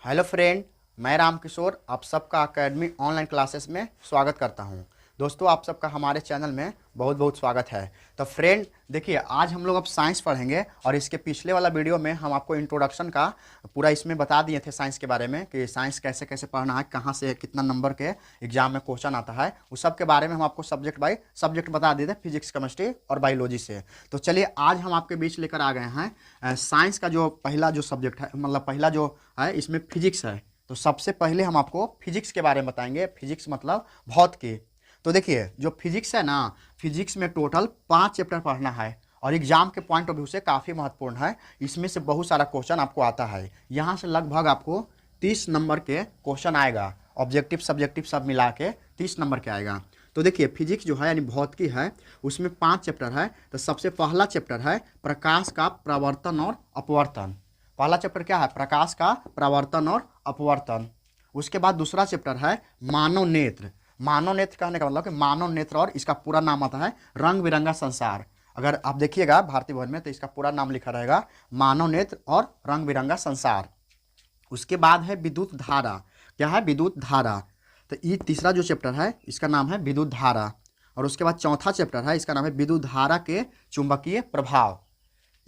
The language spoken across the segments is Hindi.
हेलो फ्रेंड, मैं रामकिशोर आप सबका अकेडमी ऑनलाइन क्लासेस में स्वागत करता हूं। दोस्तों, आप सबका हमारे चैनल में बहुत बहुत स्वागत है। तो फ्रेंड देखिए, आज हम लोग अब साइंस पढ़ेंगे और इसके पिछले वाला वीडियो में हम आपको इंट्रोडक्शन का पूरा इसमें बता दिए थे साइंस के बारे में कि साइंस कैसे कैसे पढ़ना है, कहाँ से कितना नंबर के एग्जाम में क्वेश्चन आता है, उस सब के बारे में हम आपको सब्जेक्ट बाय सब्जेक्ट बता दिए थे, फिजिक्स, केमिस्ट्री और बायोलॉजी से। तो चलिए, आज हम आपके बीच लेकर आ गए हैं साइंस का जो पहला जो सब्जेक्ट है, मतलब पहला जो है इसमें फिजिक्स है। तो सबसे पहले हम आपको फिजिक्स के बारे में बताएंगे। फिजिक्स मतलब भौतिकी। तो देखिए, जो फिजिक्स है ना, फिजिक्स में टोटल 5 चैप्टर पढ़ना है और एग्जाम के पॉइंट ऑफ व्यू से काफ़ी महत्वपूर्ण है। इसमें से बहुत सारा क्वेश्चन आपको आता है। यहाँ से लगभग आपको 30 नंबर के क्वेश्चन आएगा। ऑब्जेक्टिव सब्जेक्टिव सब मिला के 30 नंबर के आएगा। तो देखिए, फिजिक्स जो है यानी भौतिकी है, उसमें 5 चैप्टर है। तो सबसे पहला चैप्टर है प्रकाश का प्रवर्तन और अपवर्तन। पहला चैप्टर क्या है? प्रकाश का प्रवर्तन और अपवर्तन। उसके बाद दूसरा चैप्टर है मानव नेत्र। मानव नेत्र कहने का मतलब कि मानव नेत्र, और इसका पूरा नाम आता है रंग बिरंगा संसार। अगर आप देखिएगा भारतीय भवन में तो इसका पूरा नाम लिखा रहेगा मानव नेत्र और रंग बिरंगा संसार। उसके बाद है विद्युत धारा। क्या है? विद्युत धारा। तो ये तीसरा जो चैप्टर है इसका नाम है विद्युत धारा। और उसके बाद चौथा चैप्टर है, इसका नाम है विद्युत धारा के चुंबकीय प्रभाव।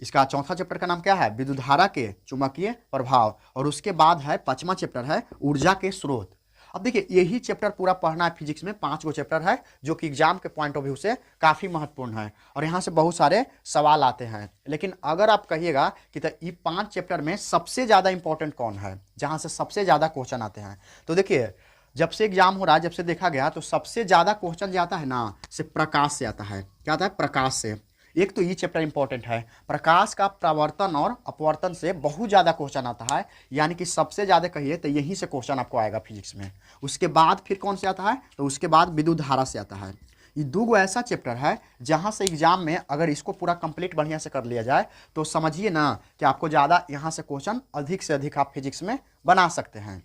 इसका चौथा चैप्टर का नाम क्या है? विद्युत धारा के चुंबकीय प्रभाव। और उसके बाद है पांचवा चैप्टर है ऊर्जा के स्रोत। अब देखिए, यही चैप्टर पूरा पढ़ना है। फिजिक्स में 5 गो चैप्टर है जो कि एग्जाम के पॉइंट ऑफ व्यू से काफी महत्वपूर्ण है और यहाँ से बहुत सारे सवाल आते हैं। लेकिन अगर आप कहिएगा कि तो ये 5 चैप्टर में सबसे ज्यादा इंपॉर्टेंट कौन है, जहां से सबसे ज्यादा क्वेश्चन आते हैं, तो देखिए, जब से एग्जाम हो रहा है, जब से देखा गया, तो सबसे ज्यादा क्वेश्चन जो आता है ना, से प्रकाश से आता है। क्या आता है? प्रकाश से। एक तो ये चैप्टर इंपॉर्टेंट है। प्रकाश का प्रवर्तन और अपवर्तन से बहुत ज्यादा क्वेश्चन आता है, यानी कि सबसे ज्यादा कहिए तो यहीं से क्वेश्चन आपको आएगा फिजिक्स में। उसके बाद फिर कौन से आता है? तो उसके बाद विद्युत धारा से आता है। ये दो गो ऐसा चैप्टर है जहां से एग्जाम में अगर इसको पूरा कंप्लीट बढ़िया से कर लिया जाए तो समझिए ना कि आपको ज्यादा यहाँ से क्वेश्चन अधिक से अधिक आप फिजिक्स में बना सकते हैं।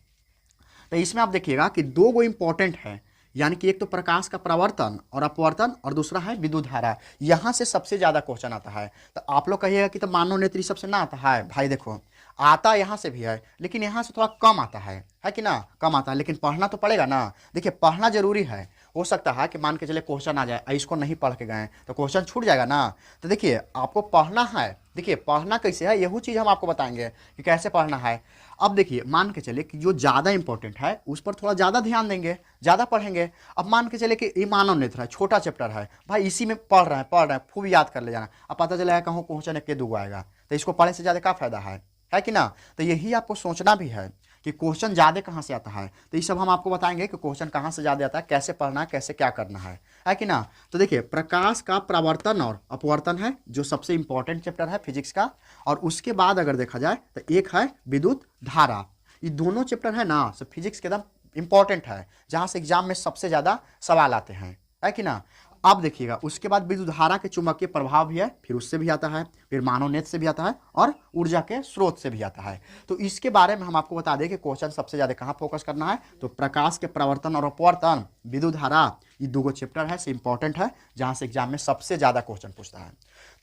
तो इसमें आप देखिएगा कि दो गो इंपॉर्टेंट है, यानी कि एक तो प्रकाश का प्रवर्तन और अपवर्तन और दूसरा है विद्युत धारा। यहां से सबसे ज्यादा क्वेश्चन आता है। तो आप लोग कहिएगा कि तो मानव नेत्री सबसे ना आता है। भाई देखो, आता यहाँ से भी है लेकिन यहाँ से थोड़ा कम आता है कि ना? कम आता है, लेकिन पढ़ना तो पड़ेगा ना। देखिए, पढ़ना जरूरी है। हो सकता है कि मान के चले क्वेश्चन आ जाए, इसको नहीं पढ़ के गए तो क्वेश्चन छूट जाएगा ना। तो देखिए, आपको पढ़ना है। देखिए, पढ़ना कैसे है, यही चीज हम आपको बताएंगे कि कैसे पढ़ना है। अब देखिए, मान के चले कि जो ज्यादा इंपॉर्टेंट है उस पर थोड़ा ज्यादा ध्यान देंगे, ज्यादा पढ़ेंगे। अब मान के चले कि ये मानव नेत्र है, छोटा चैप्टर है, भाई इसी में पढ़ रहे हैं खूब याद कर ले जाना। अब पता चलेगा कहूँ क्वेश्चन एक के दो आएगा, तो इसको पढ़ने से ज्यादा क्या फायदा है कि ना? तो यही आपको सोचना भी है कि क्वेश्चन ज्यादा कहाँ से आता है। तो ये सब हम आपको बताएंगे कि क्वेश्चन कहाँ से ज्यादा आता है, कैसे पढ़ना है, कैसे क्या करना है कि ना? तो देखिए, प्रकाश का प्रवर्तन और अपवर्तन है जो सबसे इंपॉर्टेंट चैप्टर है फिजिक्स का। और उसके बाद अगर देखा जाए तो एक है विद्युत धारा। ये दोनों चैप्टर है ना, सब फिजिक्स के एकदम इंपॉर्टेंट है, जहां से एग्जाम में सबसे ज्यादा सवाल आते हैं, है कि ना? अब देखिएगा, उसके बाद विद्युत धारा के चुंबकीय प्रभाव भी है, फिर उससे भी आता है, फिर मानव नेत्र से भी आता है और ऊर्जा के स्रोत से भी आता है। तो इसके बारे में हम आपको बता दें कि क्वेश्चन सबसे ज्यादा कहाँ फोकस करना है। तो प्रकाश के प्रवर्तन और अपवर्तन, विद्युत धारा, ये दो गो चैप्टर है से इंपॉर्टेंट है, जहां से एग्जाम में सबसे ज्यादा क्वेश्चन पूछता है।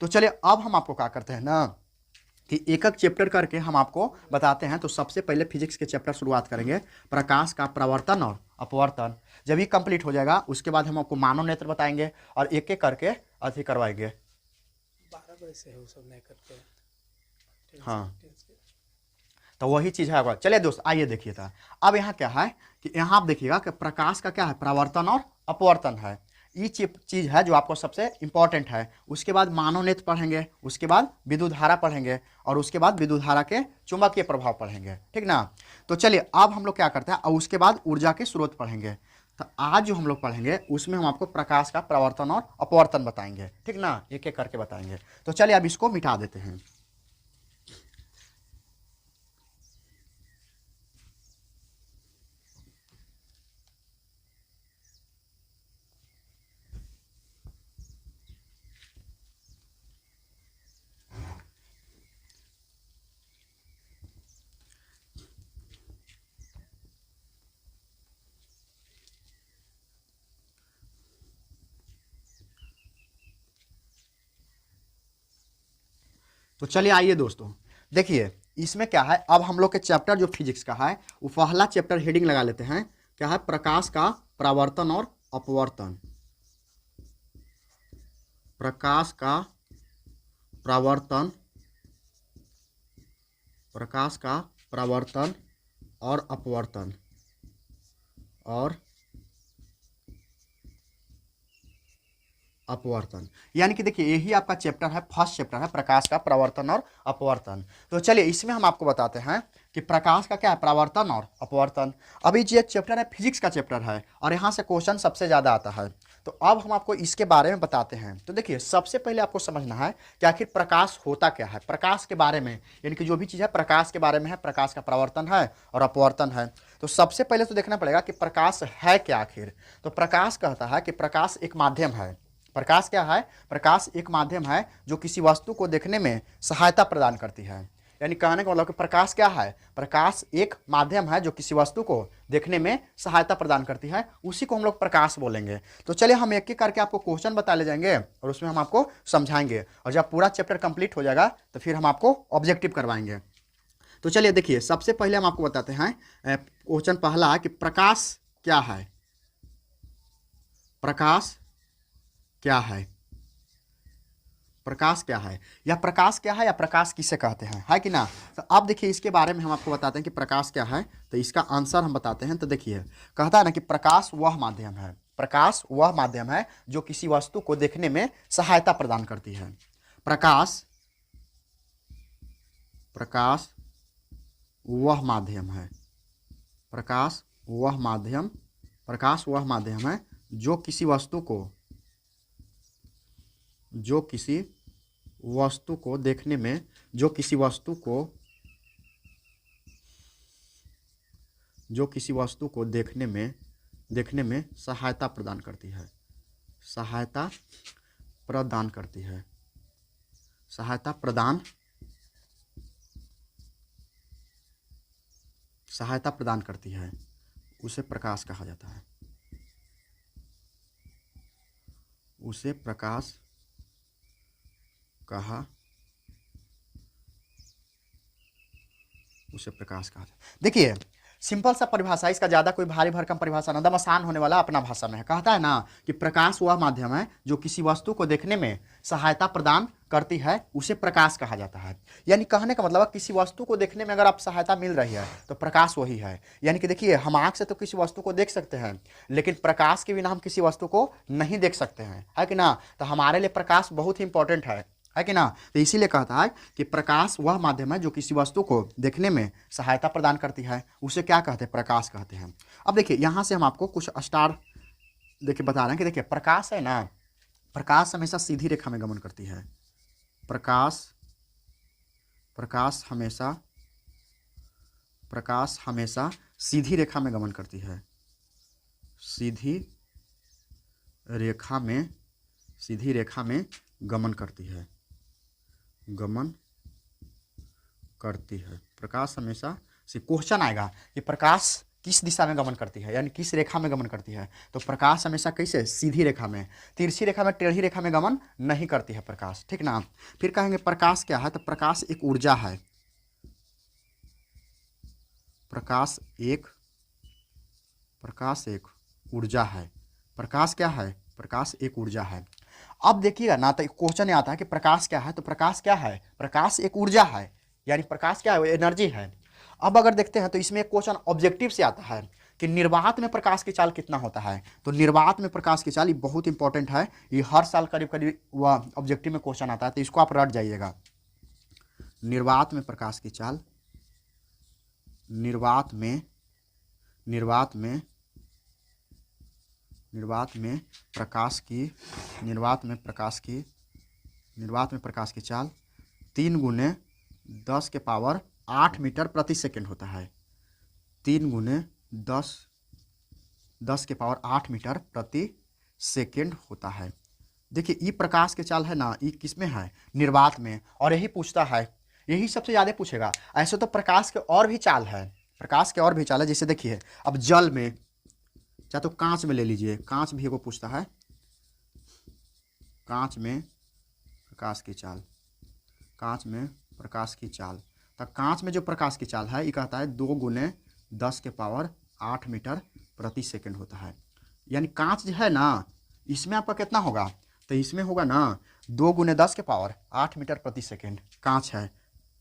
तो चलिए, अब हम आपको क्या करते हैं ना कि एक एक चैप्टर करके हम आपको बताते हैं। तो सबसे पहले फिजिक्स के चैप्टर शुरुआत करेंगे, प्रकाश का प्रवर्तन और अपवर्तन। जब ये कंप्लीट हो जाएगा उसके बाद हम आपको मानव नेत्र बताएंगे और एक एक करके अति करवाएंगे। 12 बजे से है वो सब नहीं करते। हाँ, तो वही चीज है। चलिए दोस्त, आइए देखिए था। अब यहाँ क्या है कि यहाँ आप देखिएगा कि प्रकाश का क्या है? प्रवर्तन और अपवर्तन है। ये चीज है जो आपको सबसे इंपॉर्टेंट है। उसके बाद मानव नेत्र पढ़ेंगे, उसके बाद विद्युत धारा पढ़ेंगे और उसके बाद विद्युत धारा के चुंबकीय प्रभाव पढ़ेंगे, ठीक ना? तो चलिए, अब हम लोग क्या करते हैं, और उसके बाद ऊर्जा के स्रोत पढ़ेंगे। तो आज जो हम लोग पढ़ेंगे उसमें हम आपको प्रकाश का प्रवर्तन और अपवर्तन बताएंगे, ठीक ना? एक एक करके बताएंगे। तो चलिए, अब इसको मिटा देते हैं। तो चलिए, आइए दोस्तों, देखिए, इसमें क्या है, अब हम लोग के चैप्टर जो फिजिक्स का है वो पहला चैप्टर हेडिंग लगा लेते हैं, क्या है, प्रकाश का परावर्तन और अपवर्तन। प्रकाश का परावर्तन, प्रकाश का परावर्तन और अपवर्तन और अपवर्तन, यानी कि देखिए यही आपका चैप्टर है, फर्स्ट चैप्टर है, प्रकाश का परावर्तन और अपवर्तन। तो चलिए इसमें हम आपको बताते हैं कि प्रकाश का क्या है, परावर्तन और अपवर्तन। अभी ये चैप्टर है फिजिक्स का चैप्टर है और यहाँ से क्वेश्चन सबसे ज़्यादा आता है। तो अब हम आपको इसके बारे में बताते हैं। तो देखिए सबसे पहले आपको समझना है कि आखिर प्रकाश होता क्या है, प्रकाश के बारे में, यानी कि जो भी चीज़ है प्रकाश के बारे में है, प्रकाश का परावर्तन है और अपवर्तन है। तो सबसे पहले तो देखना पड़ेगा कि प्रकाश है क्या आखिर। तो प्रकाश कहता है कि प्रकाश एक माध्यम है। प्रकाश क्या है, प्रकाश एक माध्यम है जो किसी वस्तु को देखने में सहायता प्रदान करती है। यानी कहने का मतलब कि प्रकाश क्या है, प्रकाश एक माध्यम है जो किसी वस्तु को देखने में सहायता प्रदान करती है, उसी को हम लोग प्रकाश बोलेंगे। तो चलिए हम एक एक करके आपको क्वेश्चन बता ले जाएंगे और उसमें हम आपको समझाएंगे, और जब पूरा चैप्टर कंप्लीट हो जाएगा तो फिर हम आपको ऑब्जेक्टिव करवाएंगे। तो चलिए देखिए सबसे पहले हम आपको बताते हैं क्वेश्चन पहला कि प्रकाश क्या है। प्रकाश क्या है, प्रकाश क्या है, या प्रकाश क्या है, या प्रकाश किसे कहते हैं, है कि ना। तो अब देखिए इसके बारे में हम आपको बताते हैं कि प्रकाश क्या है। तो इसका आंसर हम बताते हैं। तो देखिए कहता है ना कि प्रकाश वह माध्यम है, प्रकाश वह माध्यम है जो किसी वस्तु को देखने में सहायता प्रदान करती है। प्रकाश, प्रकाश वह माध्यम है, प्रकाश वह माध्यम, प्रकाश वह माध्यम है जो किसी वस्तु को, जो किसी वस्तु को देखने में, जो किसी वस्तु को, जो किसी वस्तु को देखने में सहायता प्रदान करती है, सहायता प्रदान करती है, सहायता प्रदान, सहायता प्रदान करती है, उसे प्रकाश कहा जाता है, उसे प्रकाश कहा, उसे प्रकाश कहा जाता है। देखिए सिंपल सा परिभाषा, इसका ज़्यादा कोई भारी भरकम परिभाषा ना, एकदम आसान होने वाला अपना भाषा में है। कहता है ना कि प्रकाश वह माध्यम है जो किसी वस्तु को देखने में सहायता प्रदान करती है, उसे प्रकाश कहा जाता है। यानी कहने का मतलब है किसी वस्तु को देखने में अगर आप सहायता मिल रही है तो प्रकाश वही है। यानी कि देखिए हम आँख से तो किसी वस्तु को देख सकते हैं, लेकिन प्रकाश के बिना हम किसी वस्तु को नहीं देख सकते हैं, है कि ना। तो हमारे लिए प्रकाश बहुत ही इंपॉर्टेंट है कि ना। तो इसीलिए कहता है कि प्रकाश वह माध्यम है जो किसी वस्तु को देखने में सहायता प्रदान करती है, उसे क्या कहते हैं, प्रकाश कहते हैं। अब देखिए यहाँ से हम आपको कुछ स्टार देखिए बता रहे हैं कि देखिए प्रकाश है ना, प्रकाश हमेशा सीधी रेखा में गमन करती है। प्रकाश, प्रकाश हमेशा, प्रकाश हमेशा सीधी रेखा में गमन करती है, सीधी रेखा में, सीधी रेखा में गमन करती है, गमन करती है। प्रकाश हमेशा से क्वेश्चन आएगा कि प्रकाश किस दिशा में गमन करती है, यानी किस रेखा में गमन करती है। तो प्रकाश हमेशा कैसे, सीधी रेखा में, तिरछी रेखा में, टेढ़ी रेखा में गमन नहीं करती है प्रकाश, ठीक ना। फिर कहेंगे प्रकाश क्या है, तो प्रकाश एक ऊर्जा है, प्रकाश एक, प्रकाश एक ऊर्जा है। प्रकाश क्या है, प्रकाश एक ऊर्जा है। अब देखिएगा ना, तो क्वेश्चन आता है कि प्रकाश क्या है, तो प्रकाश क्या है, प्रकाश एक ऊर्जा है, यानी प्रकाश क्या है, एनर्जी है। अब अगर देखते हैं तो इसमें एक क्वेश्चन ऑब्जेक्टिव से आता है कि निर्वात में प्रकाश की चाल कितना होता है। तो निर्वात में प्रकाश की चाल ये बहुत इंपॉर्टेंट है, ये हर साल करीब करीब वह ऑब्जेक्टिव में क्वेश्चन आता है, तो इसको आप रट जाइएगा। निर्वात में प्रकाश की चाल, निर्वात में, निर्वात में, निर्वात में प्रकाश की, निर्वात में प्रकाश की, निर्वात में प्रकाश की चाल 3 गुने 10 के पावर 8 मीटर प्रति सेकंड होता है। 3 गुने 10 के पावर 8 मीटर प्रति सेकंड होता है। देखिए ये प्रकाश की चाल है ना, ये किस में है, निर्वात में, और यही पूछता है, यही सबसे ज़्यादा पूछेगा। ऐसे तो प्रकाश के और भी चाल है, प्रकाश के और भी चाल है, जैसे देखिए अब जल में, चाहे तो कांच में ले लीजिए, कांच भी एगो पूछता है, कांच में प्रकाश की चाल, कांच में प्रकाश की चाल तो कांच में जो प्रकाश की चाल है ये कहता है 2 गुने 10 के पावर 8 मीटर प्रति सेकंड होता है। यानी कांच जो है ना इसमें आपका कितना होगा, तो इसमें होगा ना 2 गुने 10 के पावर 8 मीटर प्रति सेकंड कांच है।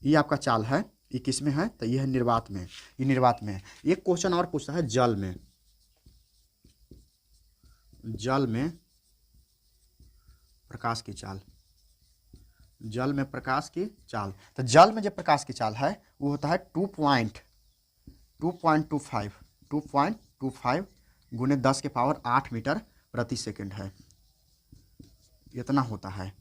ये आपका चाल है, ये किस में है, तो ये है निर्वात में। ये निर्वात में एक क्वेश्चन और पूछता है जल में। जल में प्रकाश की चाल, जल में प्रकाश की चाल, तो जल में जो प्रकाश की चाल है वो होता है 2.25 गुने 10 के पावर 8 मीटर प्रति सेकंड है, इतना होता है।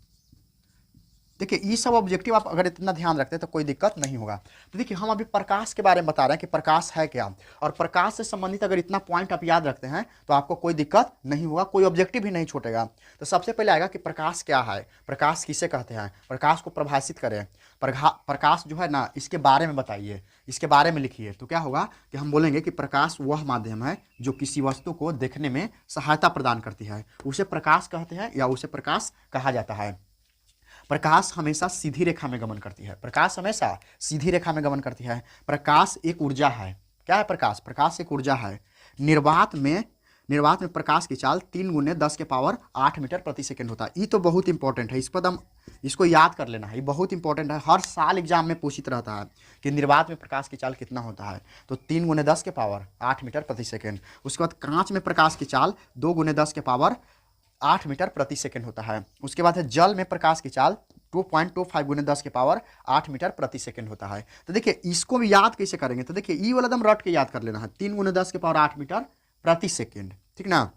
देखिए ये सब ऑब्जेक्टिव आप अगर इतना ध्यान रखते हैं तो कोई दिक्कत नहीं होगा। तो देखिए हम अभी प्रकाश के बारे में बता रहे हैं कि प्रकाश है क्या, और प्रकाश से संबंधित अगर इतना पॉइंट आप याद रखते हैं तो आपको कोई दिक्कत नहीं होगा, कोई ऑब्जेक्टिव भी नहीं छूटेगा। तो सबसे पहले आएगा कि प्रकाश क्या है, प्रकाश किसे कहते हैं, प्रकाश को परिभाषित करें, प्रकाश जो है ना इसके बारे में बताइए, इसके बारे में लिखिए। तो क्या होगा कि हम बोलेंगे कि प्रकाश वह माध्यम है जो किसी वस्तु को देखने में सहायता प्रदान करती है, उसे प्रकाश कहते हैं या उसे प्रकाश कहा जाता है। प्रकाश हमेशा सीधी रेखा में गमन करती है, प्रकाश हमेशा सीधी रेखा में गमन करती है। प्रकाश एक ऊर्जा है। क्या है प्रकाश, प्रकाश एक ऊर्जा है। निर्वात में प्रकाश की चाल 3 गुने 10 के पावर 8 मीटर प्रति सेकंड होता है। ये तो बहुत इंपॉर्टेंट है, इस पर हम इसको याद कर लेना है, ये बहुत इंपॉर्टेंट है। हर साल एग्जाम में पूछित रहता है कि निर्वात में प्रकाश की चाल कितना होता है, तो 3 गुने 10 के पावर 8 मीटर प्रति सेकंड। उसके बाद कांच में प्रकाश की चाल 2 गुने 10 के पावर 8 मीटर प्रति सेकंड होता है। उसके बाद है जल में प्रकाश की चाल 2.25 गुने 10 के पावर 8 मीटर प्रति सेकंड होता है। तो देखिए इसको भी याद कैसे करेंगे, तो देखिए ये वाला एकदम रट के याद कर लेना है, 3 गुने 10 के पावर 8 मीटर प्रति सेकंड, ठीक ना।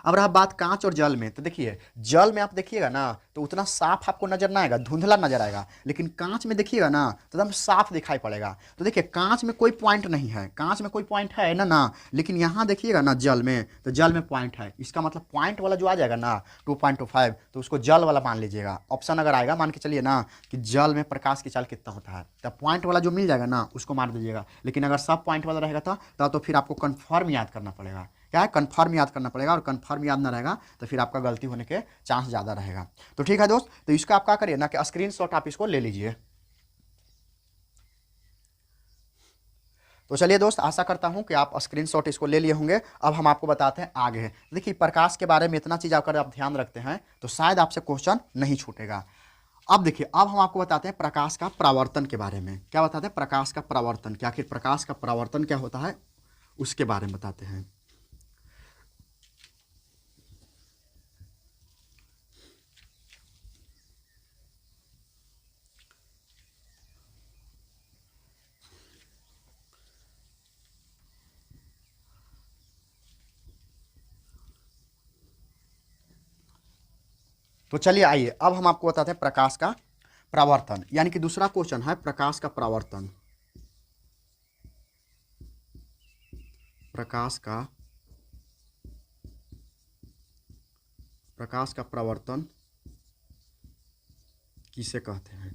अब रहा बात कांच और जल में, तो देखिए जल में आप देखिएगा ना तो उतना साफ आपको नजर ना आएगा, धुंधला नजर आएगा, लेकिन कांच में देखिएगा ना तो एकदम साफ दिखाई पड़ेगा। तो देखिए कांच में कोई पॉइंट नहीं है, कांच में कोई पॉइंट है ना, लेकिन यहाँ देखिएगा ना जल में, तो जल में पॉइंट है। इसका मतलब पॉइंट वाला जो आ जाएगा ना 2.25 तो उसको जल वाला मान लीजिएगा। ऑप्शन अगर आएगा मान के चलिए ना कि जल में प्रकाश की चाल कितना होता है, तो पॉइंट वाला जो मिल जाएगा ना उसको मार दीजिएगा। लेकिन अगर सब पॉइंट वाला रहेगा तो फिर आपको कन्फर्म याद करना पड़ेगा। क्या है, कन्फर्म याद करना पड़ेगा, और कन्फर्म याद ना रहेगा तो फिर आपका गलती होने के चांस ज़्यादा रहेगा। तो ठीक है दोस्त, तो इसका आप क्या करिए ना कि स्क्रीनशॉट आप इसको ले लीजिए। तो चलिए दोस्त, आशा करता हूं कि आप स्क्रीनशॉट इसको ले लिए होंगे। अब हम आपको बताते हैं आगे। देखिए प्रकाश के बारे में इतना चीज़ अगर आप ध्यान रखते हैं तो शायद आपसे क्वेश्चन नहीं छूटेगा। अब देखिए अब हम आपको बताते हैं प्रकाश का परावर्तन के बारे में। क्या बताते हैं, प्रकाश का परावर्तन, कि आखिर प्रकाश का परावर्तन क्या होता है उसके बारे में बताते हैं। तो चलिए आइए अब हम आपको बताते हैं प्रकाश का परावर्तन, यानी कि दूसरा क्वेश्चन है प्रकाश का परावर्तन। प्रकाश का परावर्तन किसे कहते हैं,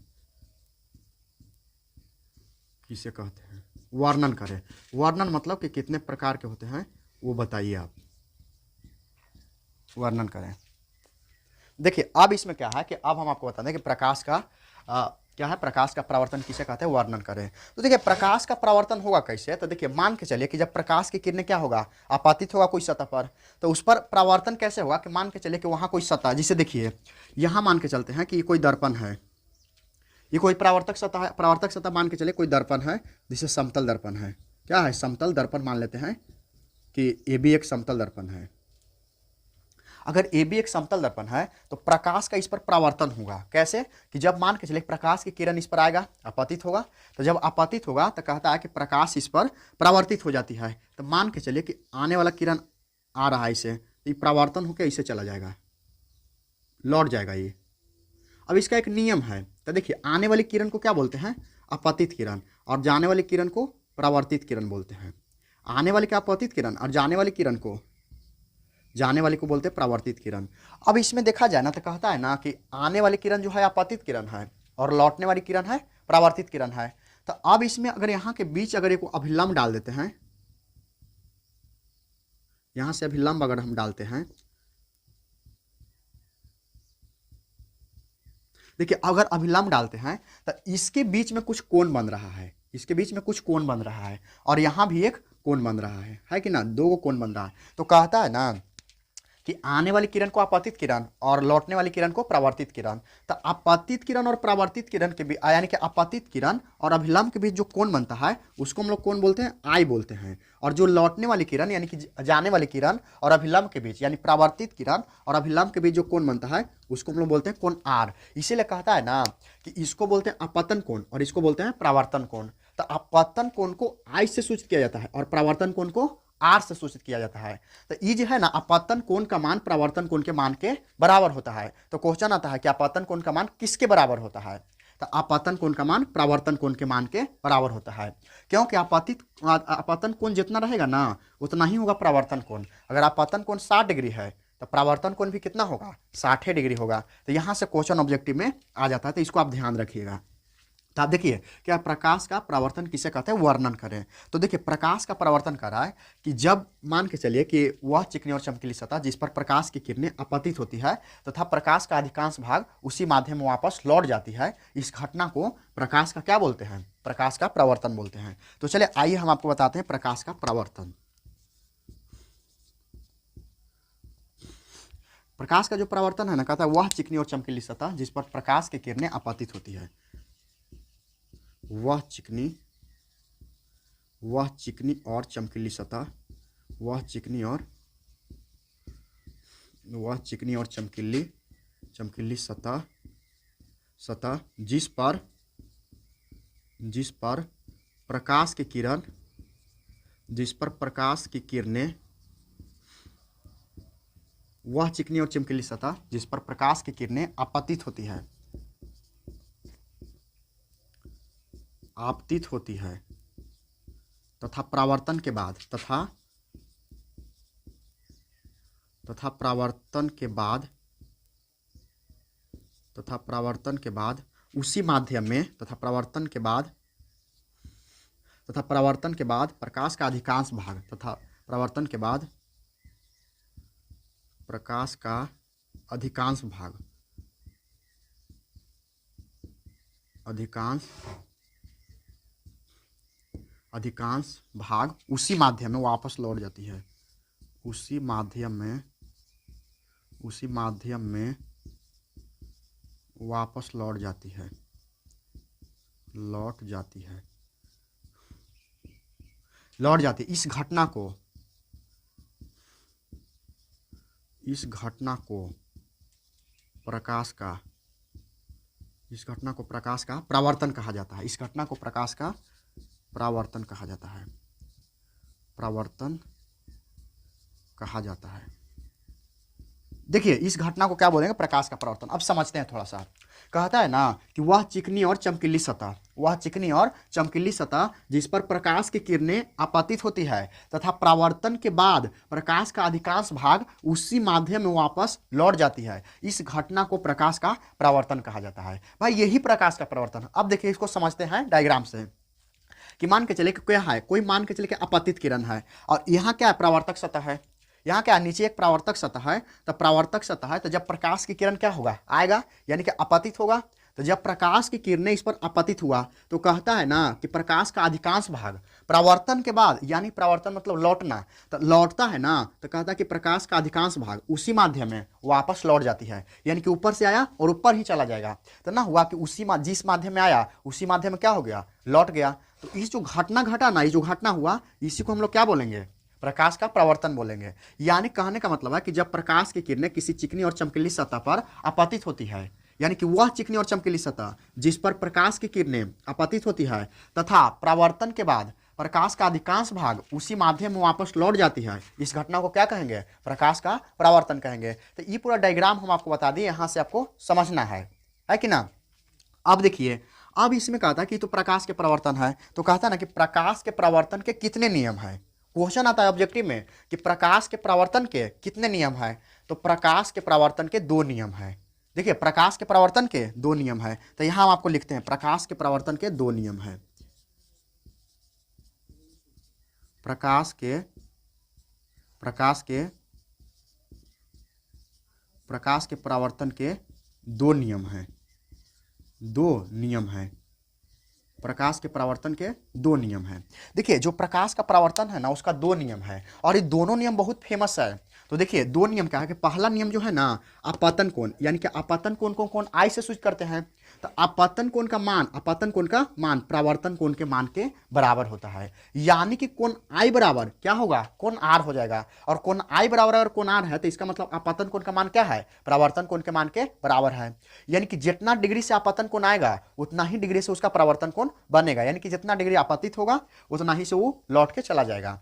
किसे कहते हैं, वर्णन करें। वर्णन मतलब कि कितने प्रकार के होते हैं वो बताइए आप, वर्णन करें। देखिए अब इसमें क्या है कि अब हम आपको बता दें कि प्रकाश का क्या है, प्रकाश का परावर्तन किसे कहते हैं, वर्णन करें। तो देखिए प्रकाश का परावर्तन होगा कैसे, तो देखिए मान के चलिए कि जब प्रकाश की किरणें क्या होगा, आपतित होगा कोई सतह पर, तो उस पर परावर्तन कैसे होगा कि मान के चलिए कि वहाँ कोई सतह, जिसे देखिए यहाँ मान के चलते हैं कि ये कोई दर्पण है, ये कोई परावर्तक सतह है, परावर्तक सतह मान के चलिए कोई दर्पण है जिसे समतल दर्पण है। क्या है, समतल दर्पण मान लेते हैं कि ये भी एक समतल दर्पण है। अगर ए भी एक समतल दर्पण है तो प्रकाश का इस पर परावर्तन होगा। कैसे, कि जब मान के चलिए प्रकाश की किरण इस पर आएगा, आपतित होगा, तो जब आपतित होगा तो कहता है कि प्रकाश इस पर परावर्तित हो जाती है। तो मान के चलिए कि आने वाला किरण आ रहा है इसे, तो ये परावर्तन होकर इसे चला जाएगा, लौट जाएगा ये। अब इसका एक नियम है, तो देखिए आने वाली किरण को क्या बोलते हैं, आपतित किरण, और जाने वाली किरण को परावर्तित किरण बोलते हैं। आने वाली क्या, आपतित किरण, और जाने वाली किरण को, जाने वाली को बोलते हैं परावर्तित किरण। अब इसमें देखा जाए ना तो कहता है ना कि आने वाली किरण जो है आपतित किरण है और लौटने वाली किरण है परावर्तित किरण है। तो अब इसमें अगर यहाँ के बीच अगर एक अभिलंब डाल देते हैं, यहाँ से अभिलंब अगर हम डालते हैं देखिए अगर अभिलंब डालते हैं तो इसके बीच में कुछ कोण बन रहा है, इसके बीच में कुछ कोण बन रहा है और यहाँ भी एक कोण बन रहा है कि ना, दो कोण बन रहा है। तो कहता है ना कि आने वाली किरण को आपतित किरण और लौटने वाली किरण को परावर्तित किरण। तो आपतित किरण और परावर्तित किरण के बीच यानी कि आपतित किरण और अभिलंब के बीच जो कोण बनता है उसको हम लोग कौन बोलते हैं, आई बोलते हैं। और जो लौटने वाली किरण यानी कि जाने वाली किरण और अभिलंब के बीच यानी परावर्तित किरण और अभिलंब के बीच जो कोण बनता है उसको हम लोग बोलते हैं कोण आर। इसीलिए कहता है ना कि इसको बोलते हैं आपतन कोण और इसको बोलते हैं परावर्तन कोण। तो आपतन कोण को आई से सूचित किया जाता है और परावर्तन कोण को आर से सूचित किया जाता है। तो ये जो है ना आपतन कोण का मान परावर्तन कोण के मान के बराबर होता है। तो क्वेश्चन आता है कि आपतन कोण का मान किसके बराबर होता है, तो आपतन कोण का मान परावर्तन कोण के मान के बराबर होता है। क्योंकि आपतन कोण जितना रहेगा ना उतना ही होगा परावर्तन कोण। अगर आपतन कोण 60 डिग्री है तो परावर्तन कोण भी कितना होगा, 60 डिग्री होगा। तो यहाँ से क्वेश्चन ऑब्जेक्टिव में आ जाता है, तो इसको आप ध्यान रखिएगा। तो आप देखिए क्या प्रकाश का परावर्तन किसे कहते हैं, वर्णन करें। तो देखिए प्रकाश का परावर्तन कर रहा है कि जब मान के चलिए कि वह चिकनी और चमकीली सतह जिस पर प्रकाश की किरणें आपतित होती है तथा प्रकाश का अधिकांश भाग उसी माध्यम में वापस लौट जाती है, इस घटना को प्रकाश का क्या बोलते हैं, प्रकाश का परावर्तन बोलते हैं। तो चलिए आइए हम आपको बताते हैं प्रकाश का परावर्तन। प्रकाश का जो परावर्तन है ना, कहता है वह चिकनी और चमकीली सतह जिस पर प्रकाश की किरणें आपतित होती है, वह चिकनी और चमकीली सतह, वह चिकनी और चमकीली सतह जिस पर प्रकाश की किरणें, वह चिकनी और चमकीली सतह जिस पर प्रकाश की किरणें आपतित होती है तथा प्रावर्तन के बाद उसी माध्यम में प्रकाश का अधिकांश भाग अधिकांश भाग उसी माध्यम में वापस लौट जाती है, उसी माध्यम में वापस लौट जाती है। इस घटना को प्रकाश का परावर्तन कहा जाता है। इस घटना को प्रकाश का परावर्तन कहा जाता है। देखिए इस घटना को क्या बोलेंगे, प्रकाश का परावर्तन। अब समझते हैं थोड़ा सा। कहता है ना कि वह चिकनी और चमकीली सतह जिस पर प्रकाश की किरणें आपतित होती है तथा परावर्तन के बाद प्रकाश का अधिकांश भाग उसी माध्यम में वापस लौट जाती है, इस घटना को प्रकाश का परावर्तन कहा जाता है। भाई यही प्रकाश का परावर्तन है। अब देखिए इसको समझते हैं डायग्राम से कि मान के चले कि क्या है, कोई मान के चले कि आपतित किरण है और यहाँ क्या है, परावर्तक सतह है। यहाँ क्या नीचे एक परावर्तक सतह है, तो परावर्तक सतह है, तो जब प्रकाश की किरण क्या होगा, आएगा यानी कि आपतित होगा। तो जब प्रकाश की किरणें इस पर आपतित हुआ तो कहता है ना कि प्रकाश का अधिकांश भाग परावर्तन के बाद, यानी परावर्तन मतलब लौटना, तो लौटता है ना, तो कहता है कि प्रकाश का अधिकांश भाग उसी माध्यम में वापस लौट जाती है, यानी कि ऊपर से आया और ऊपर ही चला जाएगा। तो ना हुआ कि जिस माध्यम में आया उसी माध्यम में क्या हो गया, लौट गया। तो इस जो घटना घटा ना, ये जो घटना हुआ, इसी को हम लोग क्या बोलेंगे, प्रकाश का परावर्तन बोलेंगे। यानी कहने का मतलब है कि जब प्रकाश की किरणें किसी चिकनी और चमकीली सतह पर आपतित होती है, यानी कि वह चिकनी और चमकीली सतह जिस पर प्रकाश की किरणें आपतित होती है तथा परावर्तन के बाद प्रकाश का अधिकांश भाग उसी माध्यम में वापस लौट जाती है, इस घटना को क्या कहेंगे, प्रकाश का परावर्तन कहेंगे। तो ये पूरा डायग्राम हम आपको बता दिए, यहाँ से आपको समझना है कि ना। अब देखिए, अब इसमें कहा था कि तो प्रकाश के परावर्तन है, तो कहता है ना कि प्रकाश के परावर्तन के कितने नियम है। क्वेश्चन आता है ऑब्जेक्टिव में कि प्रकाश के परावर्तन के कितने नियम है। तो प्रकाश के परावर्तन के 2 नियम है। देखिए प्रकाश के परावर्तन के 2 नियम है, तो यहां हम आपको लिखते हैं प्रकाश के परावर्तन के 2 नियम है। प्रकाश के परावर्तन के 2 नियम है। दो नियम हैं। प्रकाश के परावर्तन के दो नियम हैं। देखिए जो प्रकाश का परावर्तन है ना उसका दो नियम है और ये दोनों नियम बहुत फेमस है। तो देखिए दो नियम क्या है कि पहला नियम जो है ना आपतन कोण, यानी कि आपतन कोण को कौन आई से सूचित करते हैं। तो आपतन कोण का मान परावर्तन कोण के मान के बराबर होता है। यानी कि कोण आई बराबर क्या होगा, कोण आर हो जाएगा। और कोण आई बराबर अगर कोण आर है तो इसका मतलब आपतन कोण का मान क्या है, परावर्तन कोण के मान के बराबर है। यानी कि जितना डिग्री से आपतन कोण आएगा उतना ही डिग्री से उसका परावर्तन कोण बनेगा। यानी कि जितना डिग्री आपतित होगा उतना ही से वो लौट के चला जाएगा।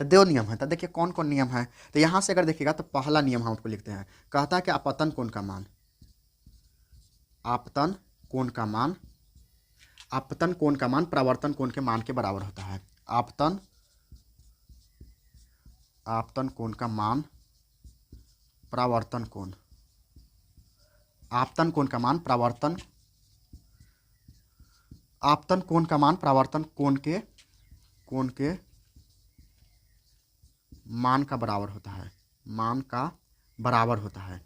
तो दो नियम है। तो देखिए कौन कौन नियम है। तो यहां से अगर देखिएगा तो पहला नियम हम उसको लिखते हैं, कहता है कि आपतन कोण का मान, आपतन कोण का मान, आपतन कोण का मान परावर्तन कोण के मान के बराबर होता है। आपतन कोण का मान परावर्तन कोण, आपतन कोण का मान परावर्तन, आपतन कोण का मान परावर्तन कोण के मान का बराबर होता है, मान का बराबर होता है,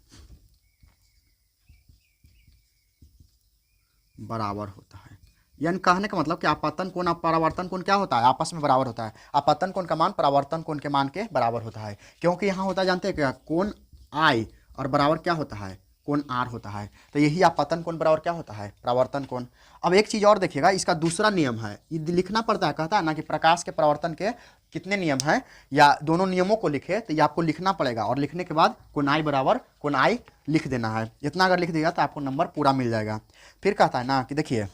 बराबर होता है। यानी कहने का मतलब कि आपतन कोण और परावर्तन कोण क्या होता है, आपस में बराबर होता है। आपतन कोण का मान परावर्तन कोण के मान के बराबर होता है, क्योंकि यहाँ होता है जानते हैं क्या, कोण आई और बराबर क्या होता है, कोण आर होता है। तो यही आपतन कोण बराबर क्या होता है, परावर्तन कोण। अब एक चीज और देखिएगा, इसका दूसरा नियम है, ये लिखना पड़ता है, कहता है ना कि प्रकाश के परावर्तन के कितने नियम हैं, या दोनों नियमों को लिखे तो ये आपको लिखना पड़ेगा। और लिखने के बाद कोण आई बराबर कोण आई लिख देना है। इतना अगर लिख देगा तो आपको नंबर पूरा मिल जाएगा। फिर कहता है ना कि देखिए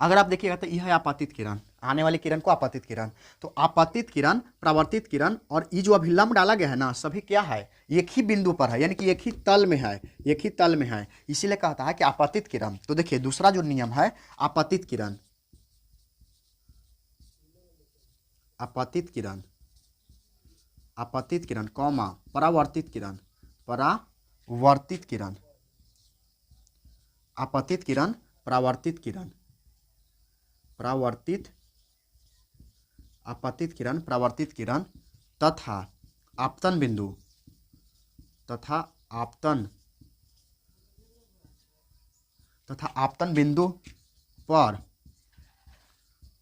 अगर आप देखिएगा तो यह है आपतित किरण, आने वाली किरण को आपतित किरण। तो आपतित किरण, परावर्तित किरण और ये जो अभी लंब डाला गया है ना, सभी क्या है, एक ही बिंदु पर है, यानी कि एक ही तल में है, एक ही तल में है। इसीलिए कहता है कि आपतित किरण। तो देखिए दूसरा जो नियम है आपतित किरण, आपतित किरण, आपतित किरण कौमा परावर्तित किरण, परावर्तित किरण, आपतित किरण, परावर्तित किरण, परावर्तित, आपतित किरण, परावर्तित किरण तथा आपतन बिंदु, तथा आपतन, तथा आपतन बिंदु पर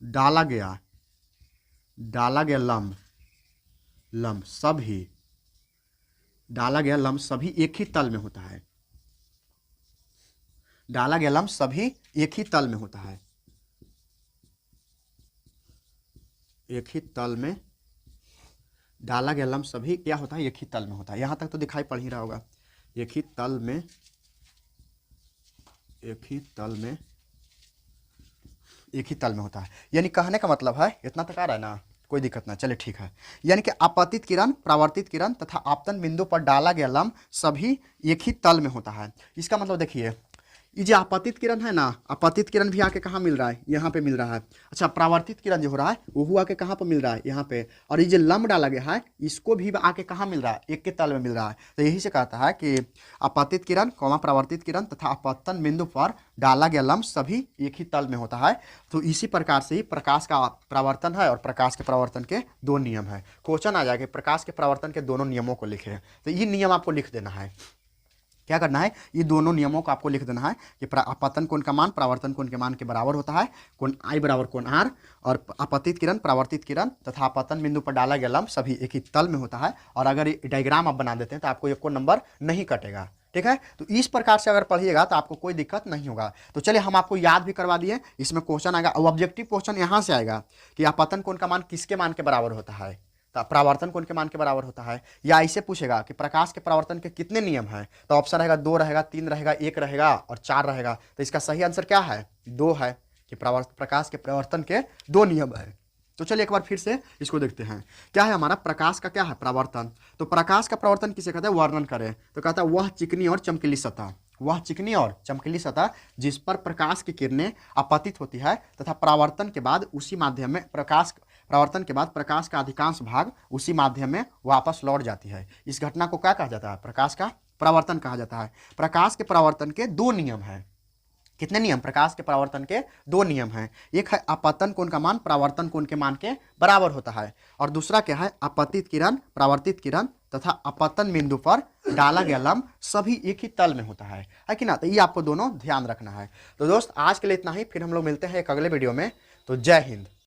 डाला गया लंब, सभी डाला गया लंब सभी एक ही तल में होता है। डाला गया लंब सभी एक ही तल में होता है, एक ही तल में डाला गया लंब सभी क्या होता है, एक ही तल में होता है। यहां तक तो दिखाई पड़ ही रहा होगा, एक ही तल में, एक ही तल में, एक ही तल में होता है। यानी कहने का मतलब है, इतना तक आ रहा है ना, कोई दिक्कत ना, चले ठीक है। यानी कि आपतित किरण, परावर्तित किरण तथा आपतन बिंदु पर डाला गया लंब सभी एक ही तल में होता है। इसका मतलब देखिए ये जो आपतित किरण है ना, आपतित किरण भी आके कहाँ मिल रहा है, यहाँ पे मिल रहा है। अच्छा परावर्तित किरण जो हो रहा है वो आके कहाँ पे मिल रहा है, यहाँ पे। और ये जो लंब डाला गया है इसको भी आके कहाँ मिल रहा है, एक के तल में मिल रहा है। तो यही से कहता है कि आपतित किरण कौमा परावर्तित किरण तथा आपतन बिंदु पर डाला गया लंब सभी एक ही तल में होता है। तो इसी प्रकार से ही प्रकाश का परावर्तन है और प्रकाश के परावर्तन के दो नियम है। क्वेश्चन आ जाएगा प्रकाश के परावर्तन के दोनों नियमों को लिखे, तो ये नियम आपको लिख देना है। क्या करना है, ये दोनों नियमों को आपको लिख देना है कि आपतन कोण का मान परावर्तन कोण के मान के बराबर होता है, कोण आई बराबर कोण आर, और आपतित किरण, परावर्तित किरण तथा आपतन बिंदु पर डाला गया लंब सभी एक ही तल में होता है। और अगर ये डायग्राम आप बना देते हैं तो आपको एक को नंबर नहीं कटेगा, ठीक है। तो इस प्रकार से अगर पढ़िएगा तो आपको कोई दिक्कत नहीं होगा। तो चलिए हम आपको याद भी करवा दिए, इसमें क्वेश्चन आएगा और ऑब्जेक्टिव क्वेश्चन यहाँ से आएगा कि आपतन कोण का मान किसके मान के बराबर होता है, परावर्तन कोण के मान के बराबर होता है। या ऐसे पूछेगा कि प्रकाश के परावर्तन के कितने नियम हैं, तो ऑप्शन रहेगा 2 रहेगा, 3 रहेगा, 1 रहेगा और 4 रहेगा। तो इसका सही आंसर क्या है, 2 है कि प्रकाश के परावर्तन के 2 नियम है। तो चलिए एक बार फिर से इसको देखते हैं। क्या है हमारा प्रकाश का, क्या है परावर्तन। तो प्रकाश का परावर्तन किसे कहते हैं, वर्णन करें तो कहता है वह चिकनी और चमकीली सतह, वह चिकनी और चमकीली सतह जिस पर प्रकाश की किरणें आपतित होती है तथा परावर्तन के बाद उसी माध्यम में परावर्तन के बाद प्रकाश का अधिकांश भाग उसी माध्यम में वापस लौट जाती है। इस घटना को क्या कहा जाता है, प्रकाश का परावर्तन कहा जाता है। प्रकाश के परावर्तन के 2 नियम हैं। कितने नियम, प्रकाश के परावर्तन के 2 नियम हैं। एक है आपतन कोण का मान परावर्तन कोण के मान के बराबर होता है, और दूसरा क्या है आपतित किरण, परावर्तित किरण तथा अपतन बिंदु पर डाला गया लंब सभी एक ही तल में होता है कि ना। तो ये आपको दोनों ध्यान रखना है। तो दोस्त आज के लिए इतना ही, फिर हम लोग मिलते हैं एक अगले वीडियो में। तो जय हिंद।